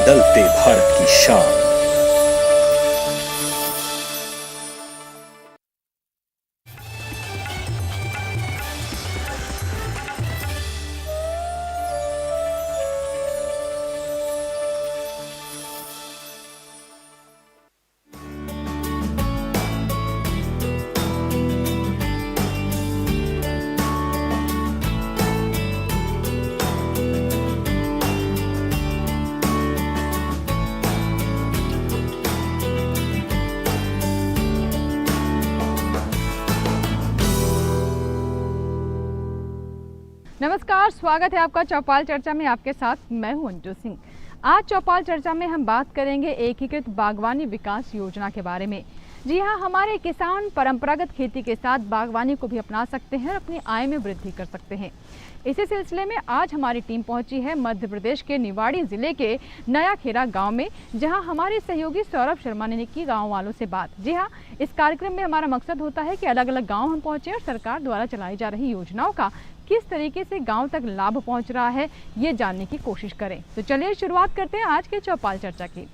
बदलते भारत की शान। नमस्कार, स्वागत है आपका चौपाल चर्चा में। आपके साथ मैं हूं अंजू सिंह। आज चौपाल चर्चा में हम बात करेंगे एकीकृत बागवानी विकास योजना के बारे में। जी हां, हमारे किसान परंपरागत खेती के साथ बागवानी को भी अपना सकते हैं और अपनी आय में वृद्धि कर सकते हैं। इसी सिलसिले में आज हमारी टीम पहुंची है मध्य प्रदेश के निवाड़ी जिले के नया खेरा गांव में, जहां हमारे सहयोगी सौरभ शर्मा ने की गांव वालों से बात। जी हां, इस कार्यक्रम में हमारा मकसद होता है कि अलग अलग गांव हम पहुंचे और सरकार द्वारा चलाई जा रही योजनाओं का किस तरीके से गांव तक लाभ पहुंच रहा है, ये जानने की कोशिश करें। तो चलिए शुरुआत करते हैं आज के चौपाल चर्चा की।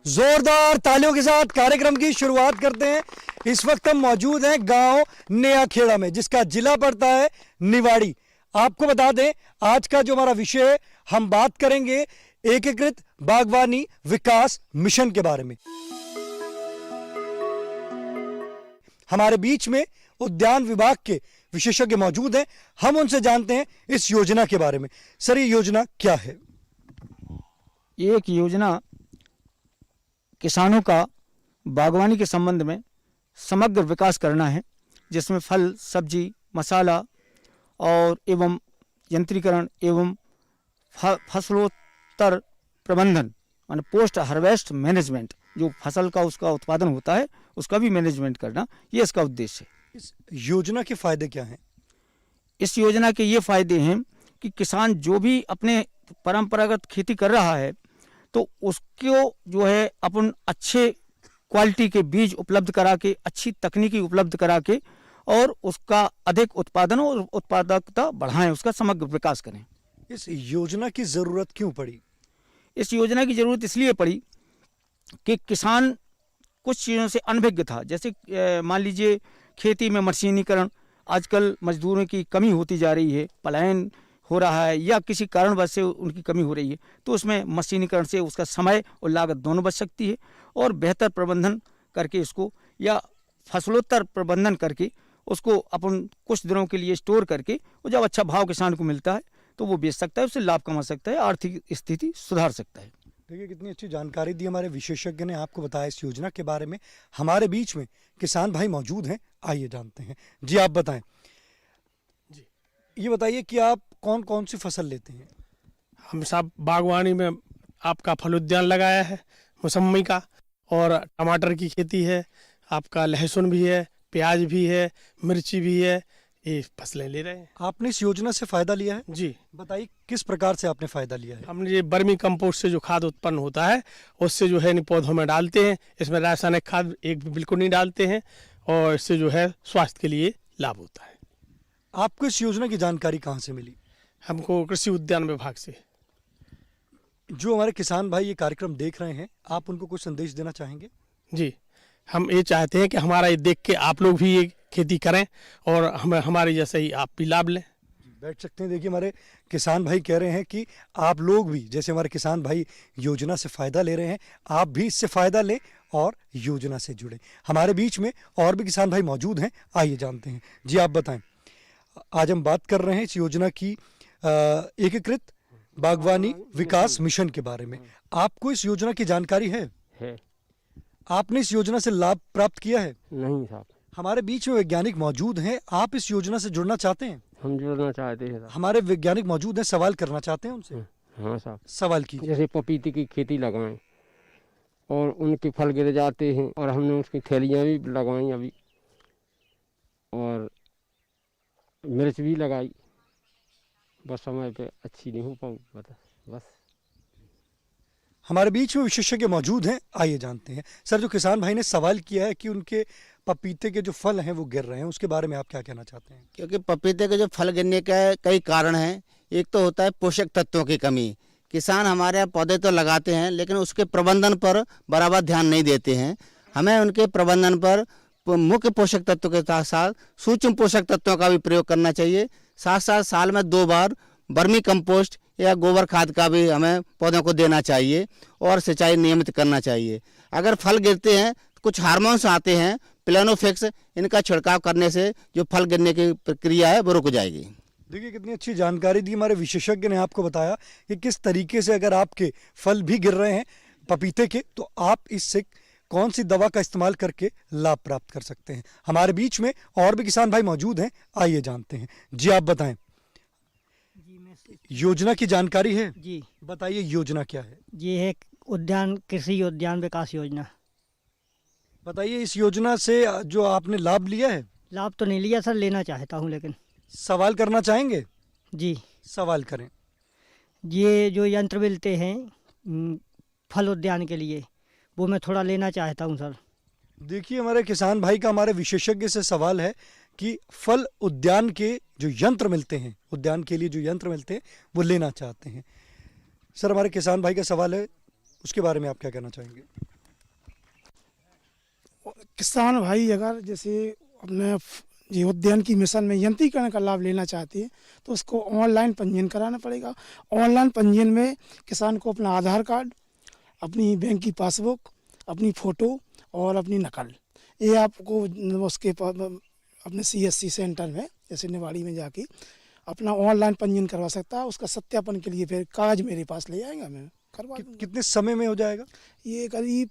जोरदार तालियों के साथ कार्यक्रम की शुरुआत करते हैं। इस वक्त हम मौजूद हैं गांव नया खेड़ा में, जिसका जिला पड़ता है निवाड़ी। आपको बता दें, आज का जो हमारा विषय है, हम बात करेंगे एकीकृत बागवानी विकास मिशन के बारे में। हमारे बीच में उद्यान विभाग के विशेषज्ञ मौजूद हैं। हम उनसे जानते हैं इस योजना के बारे में। सर, ये योजना क्या है? एक योजना किसानों का बागवानी के संबंध में समग्र विकास करना है, जिसमें फल, सब्जी, मसाला और एवं यंत्रीकरण एवं फसलोत्तर प्रबंधन, माने पोस्ट हार्वेस्ट मैनेजमेंट, जो फसल का उसका उत्पादन होता है उसका भी मैनेजमेंट करना, ये इसका उद्देश्य है। इस योजना के फायदे क्या हैं? इस योजना के ये फायदे हैं कि किसान जो भी अपने परंपरागत खेती कर रहा है तो उसको जो है अपन अच्छे क्वालिटी के बीज उपलब्ध करा के, अच्छी तकनीकी उपलब्ध करा के और उसका अधिक उत्पादन और उत्पादकता बढ़ाएं, उसका समग्र विकास करें। इस योजना की जरूरत क्यों पड़ी? इस योजना की जरूरत इसलिए पड़ी कि किसान कुछ चीज़ों से अनभिज्ञ था। जैसे मान लीजिए खेती में मशीनीकरण, आजकल मजदूरों की कमी होती जा रही है, पलायन हो रहा है या किसी कारणवश से उनकी कमी हो रही है, तो उसमें मशीनीकरण से उसका समय और लागत दोनों बच सकती है। और बेहतर प्रबंधन करके इसको, या फसलोत्तर प्रबंधन करके उसको अपन कुछ दिनों के लिए स्टोर करके, और जब अच्छा भाव किसान को मिलता है तो वो बेच सकता है, उससे लाभ कमा सकता है, आर्थिक स्थिति सुधार सकता है। देखिए, कितनी अच्छी जानकारी दी हमारे विशेषज्ञ ने आपको बताया इस योजना के बारे में। हमारे बीच में किसान भाई मौजूद हैं, आइए जानते हैं। जी, आप बताएं। जी, ये बताइए कि आप कौन कौन सी फसल लेते हैं? हम सब बागवानी में आपका फल उद्यान लगाया है, मौसमी का, और टमाटर की खेती है, आपका लहसुन भी है, प्याज भी है, मिर्ची भी है, ये फसलें ले रहे हैं। आपने इस योजना से फायदा लिया है? जी, बताइए किस प्रकार से आपने फायदा लिया है? हमने ये बर्मी कंपोस्ट से जो खाद उत्पन्न होता है उससे जो है पौधों में डालते हैं। इसमें रासायनिक खाद एक भी बिल्कुल नहीं डालते हैं और इससे जो है स्वास्थ्य के लिए लाभ होता है। आपको इस योजना की जानकारी कहाँ से मिली? हमको कृषि उद्यान विभाग से। जो हमारे किसान भाई ये कार्यक्रम देख रहे हैं, आप उनको कुछ संदेश देना चाहेंगे? जी, हम ये चाहते हैं कि हमारा ये देख के आप लोग भी ये खेती करें और हमारे जैसे ही आप भी लाभ लें। बैठ सकते हैं। देखिए, हमारे किसान भाई कह रहे हैं कि आप लोग भी, जैसे हमारे किसान भाई योजना से फ़ायदा ले रहे हैं, आप भी इससे फ़ायदा लें और योजना से जुड़ें। हमारे बीच में और भी किसान भाई मौजूद हैं, आइए जानते हैं। जी, आप बताएं। आज हम बात कर रहे हैं इस योजना की एकीकृत बागवानी विकास मिशन के बारे में। आपको इस योजना की जानकारी है? आपने इस योजना से लाभ प्राप्त किया है? नहीं साहब, हमारे बीच में वैज्ञानिक मौजूद हैं, आप इस योजना से जुड़ना चाहते हैं? हम जुड़ना चाहते हैं साहब। हमारे वैज्ञानिक मौजूद हैं, सवाल करना चाहते हैं उनसे? हाँ साहब, सवाल कीजिए। जैसे पपीते की खेती लगाएं और उनके फल गिर जाते हैं और हमने उसकी थैलियाँ भी लगाई अभी, और मिर्च भी लगाई, बस समय पे अच्छी नहीं हो पाई बस। हमारे बीच में विशेषज्ञ मौजूद हैं, आइए जानते हैं। सर, जो किसान भाई ने सवाल किया है कि उनके पपीते के जो फल हैं वो गिर रहे हैं, उसके बारे में आप क्या कहना चाहते हैं? क्योंकि पपीते के जो फल गिरने का कई कारण हैं। एक तो होता है पोषक तत्वों की कमी। किसान हमारे यहाँ पौधे तो लगाते हैं लेकिन उसके प्रबंधन पर बराबर ध्यान नहीं देते हैं। हमें उनके प्रबंधन पर मुख्य पोषक तत्वों के साथ साथ सूक्ष्म पोषक तत्वों का भी प्रयोग करना चाहिए। साथ साथ साल में 2 बार वर्मी कंपोस्ट या गोबर खाद का भी हमें पौधों को देना चाहिए और सिंचाई नियमित करना चाहिए। अगर फल गिरते हैं तो कुछ हार्मोन्स आते हैं, प्लेनोफिक्स, इनका छिड़काव करने से जो फल गिरने की प्रक्रिया है वो रुक जाएगी। देखिए कितनी अच्छी जानकारी दी हमारे विशेषज्ञ ने आपको बताया कि किस तरीके से अगर आपके फल भी गिर रहे हैं पपीते के तो आप इससे कौन सी दवा का इस्तेमाल करके लाभ प्राप्त कर सकते हैं। हमारे बीच में और भी किसान भाई मौजूद हैं, आइए जानते हैं। जी आप बताएं। योजना की जानकारी है? जी बताइए योजना क्या है? ये है उद्यान कृषि उद्यान विकास योजना। बताइए इस योजना से जो आपने लाभ लिया है? लाभ तो नहीं लिया सर, लेना चाहता हूँ लेकिन। सवाल करना चाहेंगे? जी सवाल करें। ये जो यंत्र मिलते हैं फल उद्यान के लिए वो मैं थोड़ा लेना चाहता हूँ सर। देखिए हमारे किसान भाई का हमारे विशेषज्ञ से सवाल है कि फल उद्यान के जो यंत्र मिलते हैं, उद्यान के लिए जो यंत्र मिलते हैं वो लेना चाहते हैं। सर हमारे किसान भाई का सवाल है, उसके बारे में आप क्या कहना चाहेंगे? किसान भाई अगर जैसे अपने ये उद्यान की मिशन में यंत्रीकरण का लाभ लेना चाहते हैं तो उसको ऑनलाइन पंजीयन कराना पड़ेगा। ऑनलाइन पंजीयन में किसान को अपना आधार कार्ड, अपनी बैंक की पासबुक, अपनी फ़ोटो और अपनी नकल, ये आपको उसके अपने CSC सेंटर में जैसे निवाड़ी में जाके अपना ऑनलाइन पंजीयन करवा सकता है। उसका सत्यापन के लिए फिर कागज मेरे पास ले आएगा, मैं करवा दूंगा। कितने समय में हो जाएगा? ये करीब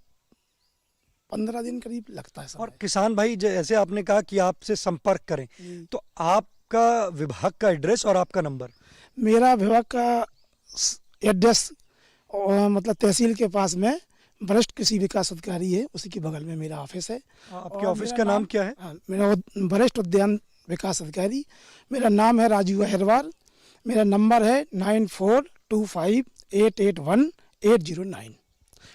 15 दिन करीब लगता है समय। और किसान भाई जैसे आपने कहा कि आपसे संपर्क करें, तो आपका विभाग का एड्रेस और आपका नंबर? मेरा विभाग का एड्रेस मतलब तहसील के पास में वरिष्ठ कृषि विकास अधिकारी है, उसी के बगल में मेरा ऑफिस है। आपके ऑफिस का नाम क्या है? मेरा वरिष्ठ उद्यान विकास अधिकारी, मेरा नाम है राजू अहिरवार। मेरा नंबर है 9425881809।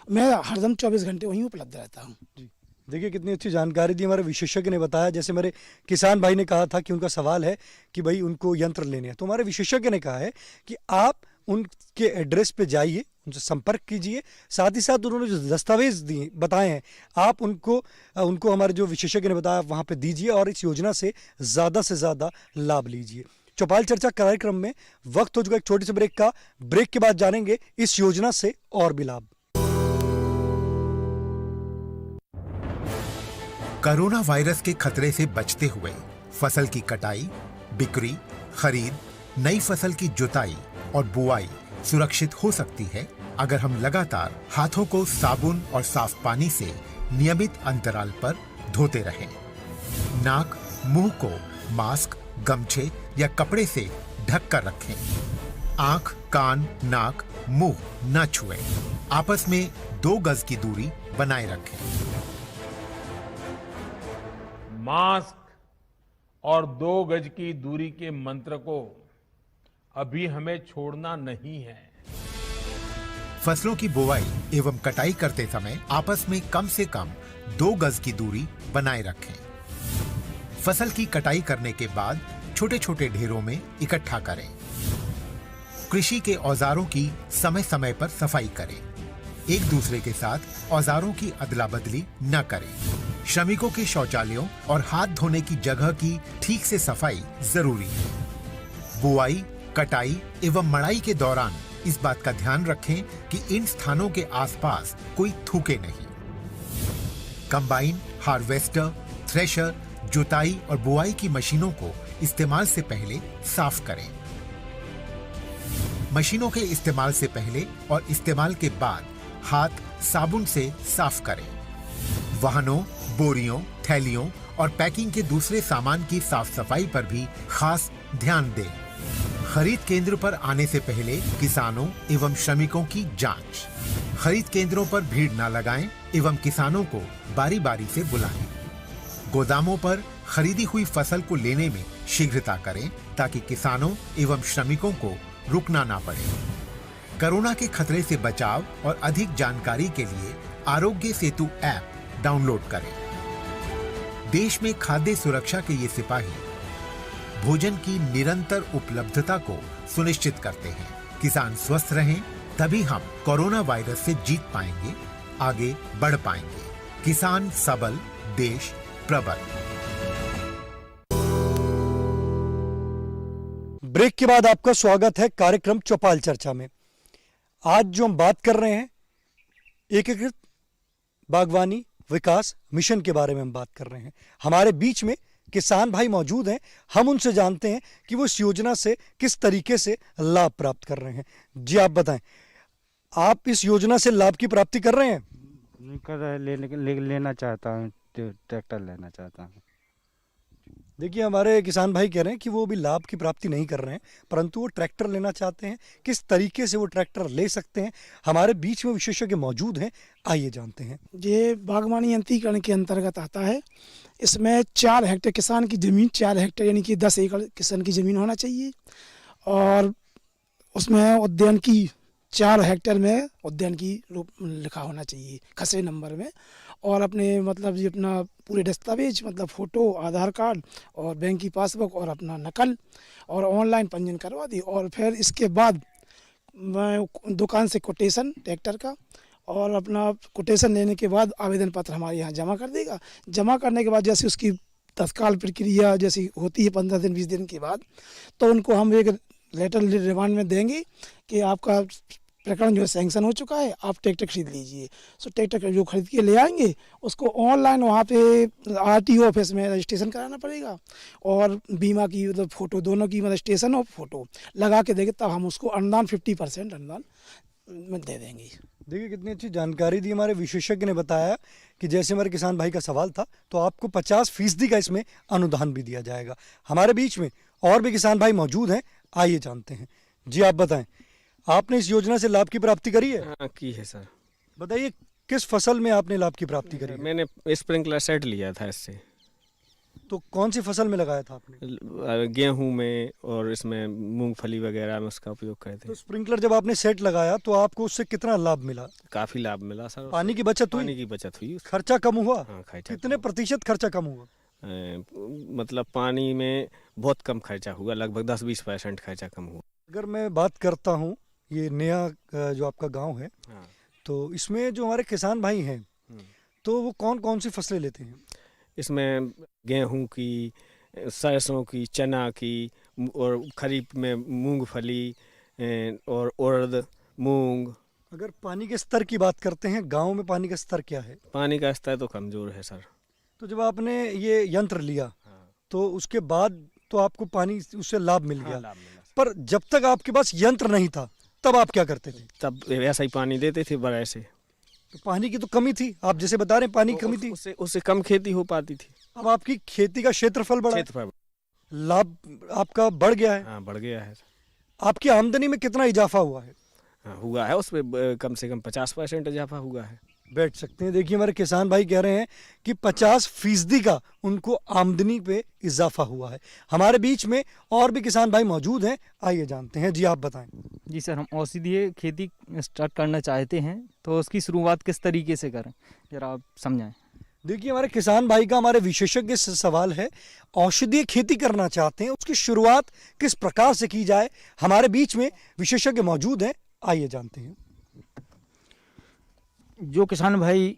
मैं हरदम 24 घंटे वहीं उपलब्ध रहता हूँ। जी देखिए कितनी अच्छी जानकारी दी हमारे विशेषज्ञ ने बताया। जैसे मेरे किसान भाई ने कहा था कि उनका सवाल है कि भाई उनको यंत्र लेने हैं, तो हमारे विशेषज्ञ ने कहा है कि आप उनके एड्रेस पे जाइए, उनसे संपर्क कीजिए। साथ ही साथ उन्होंने जो दस्तावेज दिए बताए हैं आप उनको हमारे जो विशेषज्ञ ने बताया वहाँ पे दीजिए और इस योजना से ज़्यादा लाभ लीजिए। चौपाल चर्चा कार्यक्रम में वक्त हो चुका एक छोटे से ब्रेक का। ब्रेक के बाद जानेंगे इस योजना से और भी लाभ। कोरोना वायरस के खतरे से बचते हुए फसल की कटाई, बिक्री, खरीद, नई फसल की जुताई और बुआई सुरक्षित हो सकती है अगर हम लगातार हाथों को साबुन और साफ पानी से नियमित अंतराल पर धोते रहें। नाक, मुंह को मास्क, गमछे या कपड़े से ढक कर रखें। आंख, कान, नाक, मुंह न छुएं। आपस में 2 गज की दूरी बनाए रखें। मास्क और 2 गज की दूरी के मंत्र को अभी हमें छोड़ना नहीं है। फसलों की बुवाई एवं कटाई करते समय आपस में कम से कम 2 गज की दूरी बनाए रखें। फसल की कटाई करने के बाद छोटे छोटे ढेरों में इकट्ठा करें। कृषि के औजारों की समय समय पर सफाई करें। एक दूसरे के साथ औजारों की अदला बदली न करें। श्रमिकों के शौचालयों और हाथ धोने की जगह की ठीक से सफाई जरूरी है। बुआई, कटाई एवं मड़ाई के दौरान इस बात का ध्यान रखें कि इन स्थानों के आसपास कोई थूके नहीं। कंबाइन, हार्वेस्टर, थ्रेशर, जुताई और बुआई की मशीनों को इस्तेमाल से पहले साफ करें। मशीनों के इस्तेमाल से पहले और इस्तेमाल के बाद हाथ साबुन से साफ करें। वाहनों, बोरियों, थैलियों और पैकिंग के दूसरे सामान की साफ सफाई पर भी खास ध्यान दें। खरीद केंद्र पर आने से पहले किसानों एवं श्रमिकों की जांच। खरीद केंद्रों पर भीड़ न लगाएं एवं किसानों को बारी बारी से बुलाएं। गोदामों पर खरीदी हुई फसल को लेने में शीघ्रता करें ताकि किसानों एवं श्रमिकों को रुकना ना पड़े। कोरोना के खतरे से बचाव और अधिक जानकारी के लिए आरोग्य सेतु ऐप डाउनलोड करें। देश में खाद्य सुरक्षा के ये सिपाही भोजन की निरंतर उपलब्धता को सुनिश्चित करते हैं। किसान स्वस्थ रहें तभी हम कोरोना वायरस से जीत पाएंगे, आगे बढ़ पाएंगे। किसान सबल, देश प्रबल। ब्रेक के बाद आपका स्वागत है कार्यक्रम चौपाल चर्चा में। आज जो हम बात कर रहे हैं एकीकृत बागवानी विकास मिशन के बारे में हम बात कर रहे हैं। हमारे बीच में किसान भाई मौजूद हैं। हम उनसे जानते हैं कि वो इस योजना से किस तरीके से लाभ प्राप्त कर रहे हैं। जी आप बताएं, आप इस योजना से लाभ की प्राप्ति कर रहे हैं? नहीं कर रहे, लेना चाहता हूँ, ट्रैक्टर लेना चाहता हूँ। देखिए, हमारे किसान भाई कह रहे हैं कि वो भी लाभ की प्राप्ति नहीं कर रहे हैं, परंतु वो ट्रैक्टर लेना चाहते हैं। किस तरीके से वो ट्रैक्टर ले सकते हैं, हमारे बीच में विशेषज्ञ मौजूद हैं, आइए जानते हैं। ये बागवानी यंत्रीकरण के अंतर्गत आता है। इसमें 4 हेक्टेयर किसान की ज़मीन, 4 हेक्टेयर यानी कि 10 एकड़ किसान की ज़मीन होना चाहिए, और उसमें उद्यान की 4 हेक्टेयर में उद्यान की रूप लिखा होना चाहिए खसरे नंबर में, और अपने मतलब ये अपना पूरे दस्तावेज मतलब फ़ोटो, आधार कार्ड और बैंक की पासबुक और अपना नकल, और ऑनलाइन पंजीयन करवा दी। और फिर इसके बाद मैं दुकान से कोटेशन ट्रैक्टर का, और अपना कोटेशन लेने के बाद आवेदन पत्र हमारे यहाँ जमा कर देगा। जमा करने के बाद जैसे उसकी तत्काल प्रक्रिया जैसी होती है 15 दिन 20 दिन के बाद, तो उनको हम एक लेटर रिमांड में देंगे कि आपका प्रकरण जो है सैंक्शन हो चुका है, आप ट्रैक्टर खरीद लीजिए। सो ट्रैक्टर जो खरीद के ले आएंगे उसको ऑनलाइन वहाँ पे RTO ऑफिस में रजिस्ट्रेशन कराना पड़ेगा, और बीमा की मतलब फ़ोटो दोनों की रजिस्ट्रेशन और फ़ोटो लगा के देंगे, तब हम उसको अनुदान 50% अनुदान में दे देंगे। देखिए, कितनी अच्छी जानकारी दी। हमारे विशेषज्ञ ने बताया कि जैसे हमारे किसान भाई का सवाल था, तो आपको 50% का इसमें अनुदान भी दिया जाएगा। हमारे बीच में और भी किसान भाई मौजूद हैं, आइए जानते हैं। जी आप बताएं, आपने इस योजना से लाभ की प्राप्ति करी है? हाँ, की है सर। बताइए, किस फसल में आपने लाभ की प्राप्ति करी है? मैंने स्प्रिंकलर सेट लिया था इससे। तो कौन सी फसल में लगाया था आपने? गेहूं में और इसमें मूंगफली वगैरह में उसका उपयोग करते तो हैं। स्प्रिंकलर जब आपने सेट लगाया तो आपको उससे कितना लाभ मिला? काफ़ी लाभ मिला सर। पानी की बचत हुई? पानी की बचत हुई। खर्चा कम हुआ? हाँ, खर्चा कितने प्रतिशत खर्चा कम हुआ? मतलब पानी में बहुत कम खर्चा हुआ, लगभग 10-20% खर्चा कम हुआ। अगर मैं बात करता हूँ, ये नया जो आपका गांव है, हाँ। तो इसमें जो हमारे किसान भाई हैं, तो वो कौन कौन सी फसलें लेते हैं? इसमें गेहूं की, सरसों की, चना की, और खरीफ में मूंगफली और उड़द, मूंग। अगर पानी के स्तर की बात करते हैं, गांव में पानी का स्तर क्या है? पानी का स्तर तो कमज़ोर है सर। तो जब आपने ये यंत्र लिया, हाँ। तो उसके बाद तो आपको पानी उससे लाभ मिल गया। हाँ, लाभ मिला। पर जब तक आपके पास यंत्र नहीं था, तब आप क्या करते थे? तब वैसा ही पानी देते थे बड़े से। तो पानी की तो कमी थी, आप जैसे बता रहे हैं पानी की कमी थी। उससे कम खेती हो पाती थी। अब आपकी खेती का क्षेत्रफल बढ़ा है, क्षेत्रफल लाभ आपका बढ़ गया है। हाँ, बढ़ गया है। आपकी आमदनी में कितना इजाफा हुआ है? हाँ, हुआ है, उसमें कम से कम 50% इजाफा हुआ है। बैठ सकते हैं। देखिए, हमारे किसान भाई कह रहे हैं कि 50% का उनको आमदनी पे इजाफा हुआ है। हमारे बीच में और भी किसान भाई मौजूद हैं, आइए जानते हैं। जी आप बताएं। जी सर, हम औषधीय खेती स्टार्ट करना चाहते हैं, तो उसकी शुरुआत किस तरीके से करें, जरा आप समझाएं। देखिए, हमारे किसान भाई का हमारे विशेषज्ञ से सवाल है, औषधीय खेती करना चाहते हैं, उसकी शुरुआत किस प्रकार से की जाए। हमारे बीच में विशेषज्ञ मौजूद हैं, आइए जानते हैं। जो किसान भाई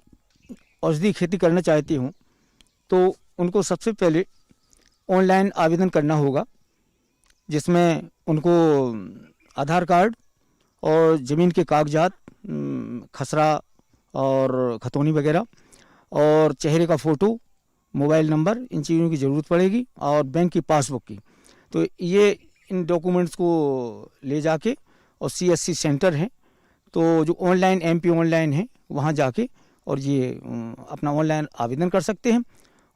औषधि खेती करना चाहते हों, तो उनको सबसे पहले ऑनलाइन आवेदन करना होगा, जिसमें उनको आधार कार्ड और ज़मीन के कागजात, खसरा और खतौनी वगैरह, और चेहरे का फ़ोटो, मोबाइल नंबर, इन चीज़ों की ज़रूरत पड़ेगी, और बैंक की पासबुक की। तो ये इन डॉक्यूमेंट्स को ले जाके, और CSC सेंटर हैं, तो जो ऑनलाइन MP ऑनलाइन है, वहाँ जाके और ये अपना ऑनलाइन आवेदन कर सकते हैं,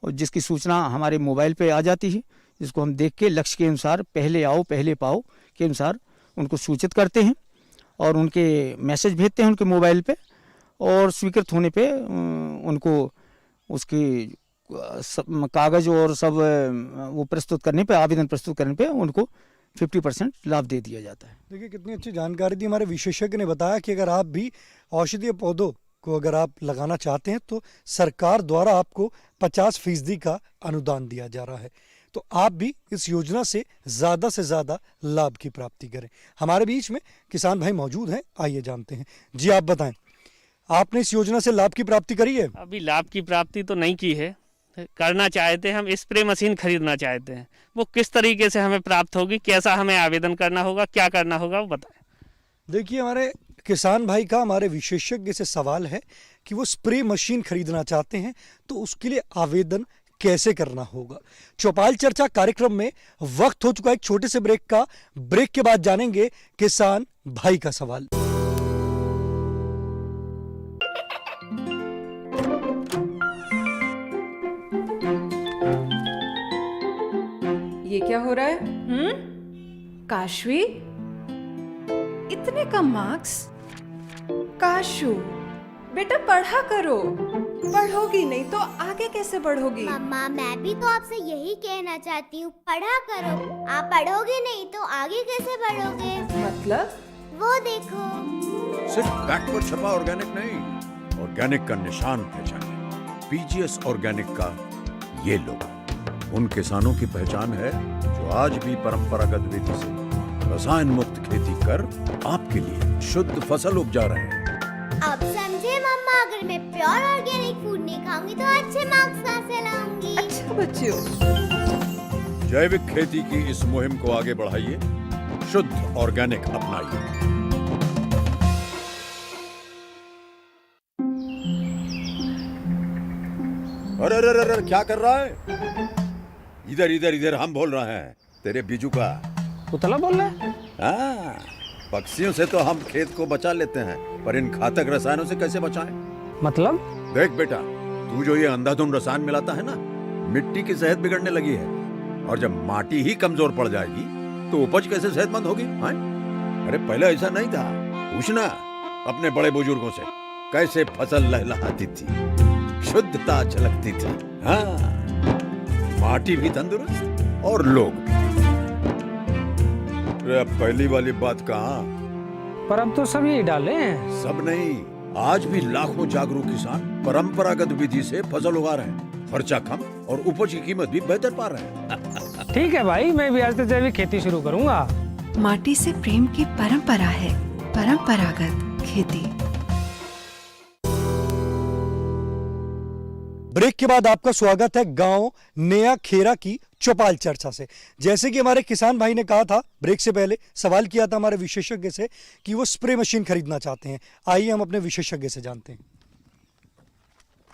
और जिसकी सूचना हमारे मोबाइल पे आ जाती है, जिसको हम देख के लक्ष्य के अनुसार पहले आओ पहले पाओ के अनुसार उनको सूचित करते हैं और उनके मैसेज भेजते हैं उनके मोबाइल पे, और स्वीकृत होने पे उनको उसकी कागज़ और सब वो प्रस्तुत करने पे, आवेदन प्रस्तुत करने पे उनको 50% लाभ दे दिया जाता है। देखिए कितनी अच्छी जानकारी दी हमारे विशेषज्ञ ने बताया कि अगर आप भी औषधीय पौधों को अगर आप लगाना चाहते हैं तो सरकार द्वारा आपको 50% का अनुदान दिया जा रहा है, तो आप भी इस योजना से ज़्यादा लाभ की प्राप्ति करें। हमारे बीच में किसान भाई मौजूद हैं, आइए जानते हैं। जी आप बताएं, आपने इस योजना से लाभ की प्राप्ति करी है? अभी लाभ की प्राप्ति तो नहीं की है, करना चाहते हैं। हम स्प्रे मशीन खरीदना चाहते हैं, वो किस तरीके से हमें प्राप्त होगी, कैसा हमें आवेदन करना होगा, क्या करना होगा, वो बताएं। देखिए हमारे किसान भाई का हमारे विशेषज्ञ से सवाल है कि वो स्प्रे मशीन खरीदना चाहते हैं तो उसके लिए आवेदन कैसे करना होगा। चौपाल चर्चा कार्यक्रम में वक्त हो चुका है एक छोटे से ब्रेक का। ब्रेक के बाद जानेंगे किसान भाई का सवाल। ये क्या हो रहा है? काशवी, इतने कम मार्क्स? काशू बेटा पढ़ा करो, पढ़ोगी नहीं तो आगे कैसे बढ़ोगी? मम्मा मैं भी तो आपसे यही कहना चाहती हूँ, पढ़ा करो। आप पढ़ोगे नहीं तो आगे कैसे बढ़ोगे? मतलब? वो देखो। सिर्फ बैक पर छपा ऑर्गेनिक नहीं, ऑर्गेनिक का निशान पहचाने। पीजीएस ऑर्गेनिक का ये लोगो उन किसानों की पहचान है जो आज भी परंपरागत विधि से रसायन मुक्त खेती कर आपके लिए शुद्ध फसल उपजा रहे हैं। अब समझे मम्मा, अगर मैं प्योर ऑर्गेनिक फूड नहीं खाऊंगी तो अच्छे मार्क्स कहाँ से लाऊंगी? अच्छा बच्चों, जैविक खेती की इस मुहिम को आगे बढ़ाइए, शुद्ध ऑर्गेनिक अपनाइए। अरे अरे अरे क्या कर रहा है? इधर इधर इधर, हम बोल रहे हैं तेरे बीजू का। पुतला बोल रहा है? हाँ, पक्षियों से तो हम खेत को बचा लेते हैं, पर इन घातक रसायनों से कैसे बचाएं? मतलब? देख बेटा, तू जो ये अंधाधुंध रसायन मिलाता है ना, मिट्टी की सेहत बिगड़ने लगी है, और जब माटी ही कमजोर पड़ जाएगी तो उपज कैसे सेहतमंद होगी? हाँ? अरे पहले ऐसा नहीं था, पूछना अपने बड़े बुजुर्गों से, कैसे फसल लहलहाती थी, शुद्धता झलकती थी। हाँ, माटी भी तंदुरुस्त और लोग भी। अब पहली वाली बात कहाँ? पर अब तो सब यही डाले हैं। सब नहीं, आज भी लाखों जागरूक किसान परंपरागत विधि से फसल उगा रहे हैं, खर्चा कम और उपज की कीमत भी बेहतर पा रहे हैं। ठीक है भाई, मैं भी आज से जैविक खेती शुरू करूंगा। माटी से प्रेम की परंपरा है, परंपरागत खेती। ब्रेक के बाद आपका स्वागत है गांव नया खेरा की चौपाल चर्चा से। जैसे कि हमारे किसान भाई ने कहा था, ब्रेक से पहले सवाल किया था हमारे विशेषज्ञ से कि वो स्प्रे मशीन खरीदना चाहते हैं। आइए हम अपने विशेषज्ञ से जानते हैं।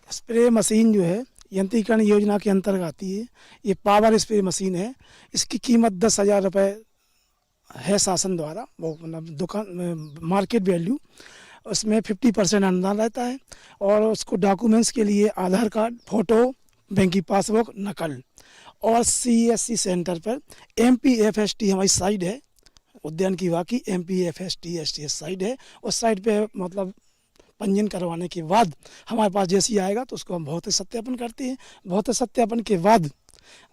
स्प्रे मशीन जो है यंत्रीकरण योजना के अंतर्गत आती है। ये पावर स्प्रे मशीन है। इसकी कीमत 10,000 रुपये है शासन द्वारा, वो मतलब दुकान मार्केट वैल्यू। उसमें 50% अनुदान रहता है, और उसको डॉक्यूमेंट्स के लिए आधार कार्ड, फोटो, बैंक की पासबुक, नकल, और CSC सेंटर पर MPFST हमारी साइट है, उद्यान की वाकई MPFST STS साइट है। उस साइट पे मतलब पंजीयन करवाने के बाद हमारे पास जैसी आएगा तो उसको हम भौतिक सत्यापन करते हैं। भौतिक सत्यापन के बाद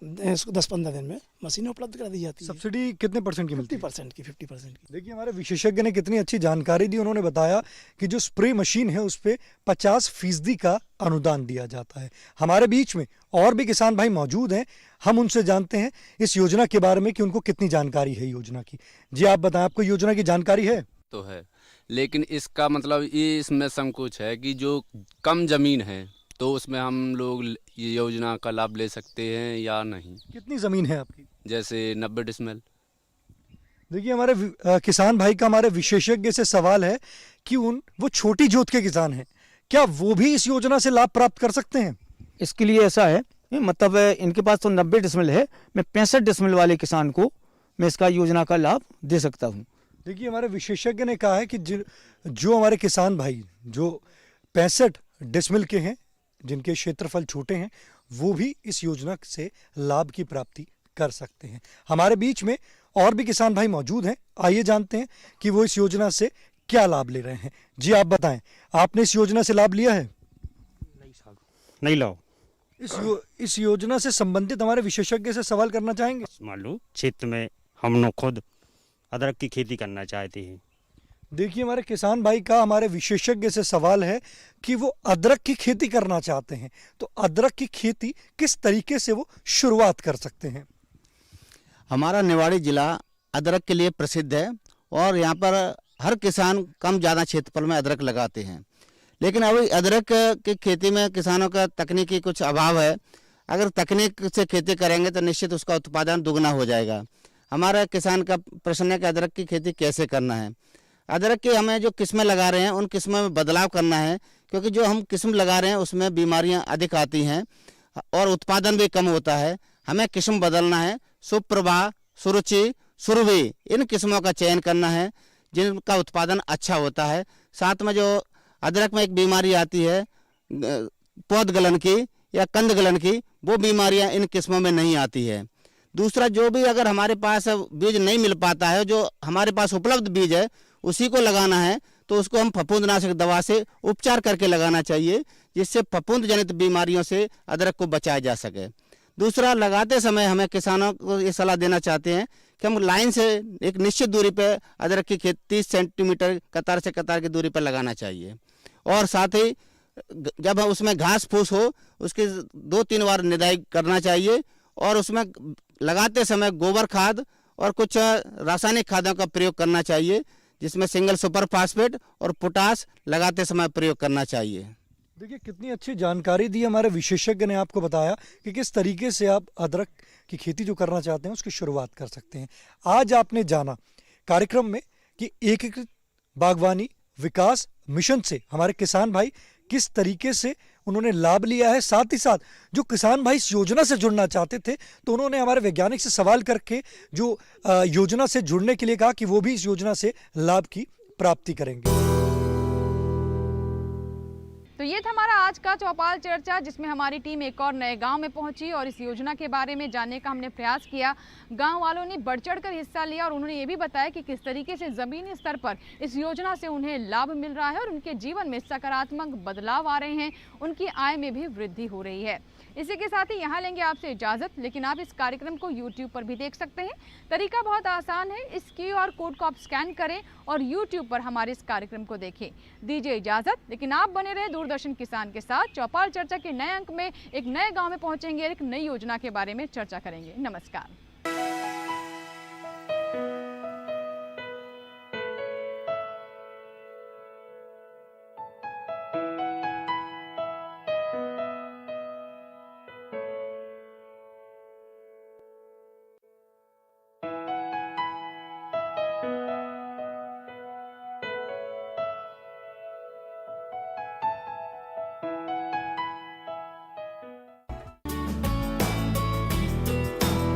इसको 10-15 दिन में मशीनें उपलब्ध करा दी जाती है। सब्सिडी कितने परसेंट की मिलती है? 50% की। देखिए हमारे विशेषज्ञ ने कितनी अच्छी जानकारी दी। उन्होंने बताया कि जो स्प्रे मशीन है उस पे 50% का अनुदान दिया जाता है। हमारे बीच में और भी किसान भाई मौजूद हैं, हम उनसे जानते हैं इस योजना के बारे में कि उनको कितनी जानकारी है योजना की। जी आप बताएं, आपको योजना की जानकारी है? तो है, लेकिन इसका मतलब ये इसमें संकोच है कि जो कम जमीन है तो उसमें हम लोग ये योजना का लाभ ले सकते हैं या नहीं। कितनी ज़मीन है आपकी? जैसे 90 डिसमिल। देखिए हमारे किसान भाई का हमारे विशेषज्ञ से सवाल है कि वो छोटी जोत के किसान हैं, क्या वो भी इस योजना से लाभ प्राप्त कर सकते हैं? इसके लिए ऐसा है, मतलब इनके पास तो 90 डिसमिल है, मैं 65 डिसमिल वाले किसान को मैं इसका योजना का लाभ दे सकता हूँ। देखिए हमारे विशेषज्ञ ने कहा है कि जो हमारे किसान भाई जो 65 डिसमिल के हैं, जिनके क्षेत्रफल छोटे हैं, वो भी इस योजना से लाभ की प्राप्ति कर सकते हैं। हमारे बीच में और भी किसान भाई मौजूद हैं, आइए जानते हैं कि वो इस योजना से क्या लाभ ले रहे हैं। जी आप बताएं, आपने इस योजना से लाभ लिया है? नहीं लाओ। इस योजना से संबंधित हमारे विशेषज्ञ से सवाल करना चाहेंगे। मान लो क्षेत्र में हम लोग खुद अदरक की खेती करना चाहते हैं। देखिए, हमारे किसान भाई का हमारे विशेषज्ञ से सवाल है कि वो अदरक की खेती करना चाहते हैं, तो अदरक की खेती किस तरीके से वो शुरुआत कर सकते हैं? हमारा निवाड़ी जिला अदरक के लिए प्रसिद्ध है और यहाँ पर हर किसान कम ज़्यादा क्षेत्रफल में अदरक लगाते हैं, लेकिन अभी अदरक की खेती में किसानों का तकनीकी कुछ अभाव है। अगर तकनीक से खेती करेंगे तो निश्चित उसका उत्पादन दुगना हो जाएगा। हमारा किसान का प्रश्न है कि अदरक की खेती कैसे करना है। अदरक की हमें जो किस्में लगा रहे हैं उन किस्मों में बदलाव करना है, क्योंकि जो हम किस्म लगा रहे हैं उसमें बीमारियां अधिक आती हैं और उत्पादन भी कम होता है। हमें किस्म बदलना है। सुप्रभा, सुरुचि, सुरभि, इन किस्मों का चयन करना है जिनका उत्पादन अच्छा होता है। साथ में जो अदरक में एक बीमारी आती है पौध गलन की या कंद गलन की, वो बीमारियां इन किस्मों में नहीं आती है। दूसरा, जो भी अगर हमारे पास बीज नहीं मिल पाता है, जो हमारे पास उपलब्ध बीज है उसी को लगाना है, तो उसको हम फफूंदनाशक दवा से उपचार करके लगाना चाहिए, जिससे फफूंद जनित बीमारियों से अदरक को बचाया जा सके। दूसरा, लगाते समय हमें किसानों को ये सलाह देना चाहते हैं कि हम लाइन से एक निश्चित दूरी पर अदरक की खेती 30 सेंटीमीटर कतार से कतार की दूरी पर लगाना चाहिए। और साथ ही जब उसमें घास फूस हो उसकी 2-3 बार निदाई करना चाहिए और उसमें लगाते समय गोबर खाद और कुछ रासायनिक खादों का प्रयोग करना चाहिए, जिसमें सिंगल सुपर फास्फेट और पोटास लगाते समय प्रयोग करना चाहिए। देखिए, कितनी अच्छी जानकारी दी हमारे विशेषज्ञ ने आपको बताया कि किस तरीके से आप अदरक की खेती जो करना चाहते हैं उसकी शुरुआत कर सकते हैं। आज आपने जाना कार्यक्रम में कि एकीकृत बागवानी विकास मिशन से हमारे किसान भाई किस तरीके से उन्होंने लाभ लिया है। साथ ही साथ जो किसान भाई इस योजना से जुड़ना चाहते थे तो उन्होंने हमारे वैज्ञानिक से सवाल करके जो योजना से जुड़ने के लिए कहा कि वो भी इस योजना से लाभ की प्राप्ति करेंगे। तो ये था हमारा आज का चौपाल चर्चा, जिसमें हमारी टीम एक और नए गांव में पहुंची और इस योजना के बारे में जानने का हमने प्रयास किया। गांव वालों ने बढ़ चढ़कर हिस्सा लिया और उन्होंने ये भी बताया कि किस तरीके से ज़मीनी स्तर पर इस योजना से उन्हें लाभ मिल रहा है और उनके जीवन में सकारात्मक बदलाव आ रहे हैं, उनकी आय में भी वृद्धि हो रही है। इसी के साथ ही यहाँ लेंगे आपसे इजाज़त, लेकिन आप इस कार्यक्रम को YouTube पर भी देख सकते हैं। तरीका बहुत आसान है, इस QR कोड को आप स्कैन करें और YouTube पर हमारे इस कार्यक्रम को देखें। दीजिए इजाज़त, लेकिन आप बने रहे दूरदर्शन किसान के साथ। चौपाल चर्चा के नए अंक में एक नए गांव में पहुंचेंगे, एक नई योजना के बारे में चर्चा करेंगे। नमस्कार।